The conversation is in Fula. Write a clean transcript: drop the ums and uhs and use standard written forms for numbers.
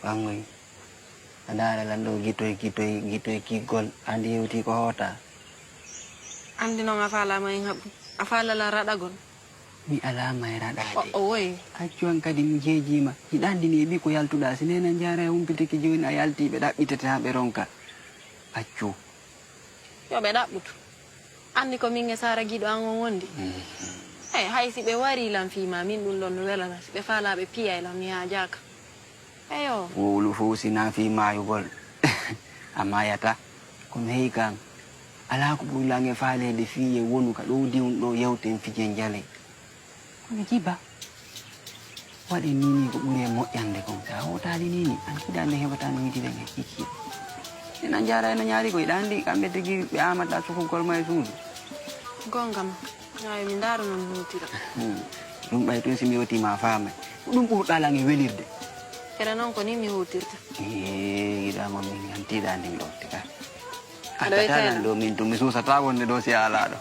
Bangui. Ada lando gitu gol andi uti ko hota. Andi no ngafala mai afala la radagon. Mi alama era dadi. Oi. Acuan kadi jeji ma. Hidandi ni bi ko yaltuda sinena njara umpite ki join ayalti be da bitata be ronka. Acu. Yo be da butu. Andi ko minge sara gido ango wondi. Hay si be wari lam fi ma min dun don wela na be fala be piya lam ya jaka. Ayo. Wulu fusi na fi ma yugol. Amayata ko heikan. Ala ko bulange faale de fiye wonu ka do diun do yawten fi jenjale. Ko jiba. Wadi nini ko bure mo yande ko sa hotali nini an kidande hebata no yidi denge kiki. Ina jara ina nyari ko idandi kambe tigi be amata su ko kolma suudu. Gongam. Ay min daru non mutira. Dum bay to simi woti ma faama. Dum ko dala ngi welirde. Era non ko ni mi hutirta. Ida mo min anti dandi do tika. Ada Ada do min to mi susa ta wonde do si ala do.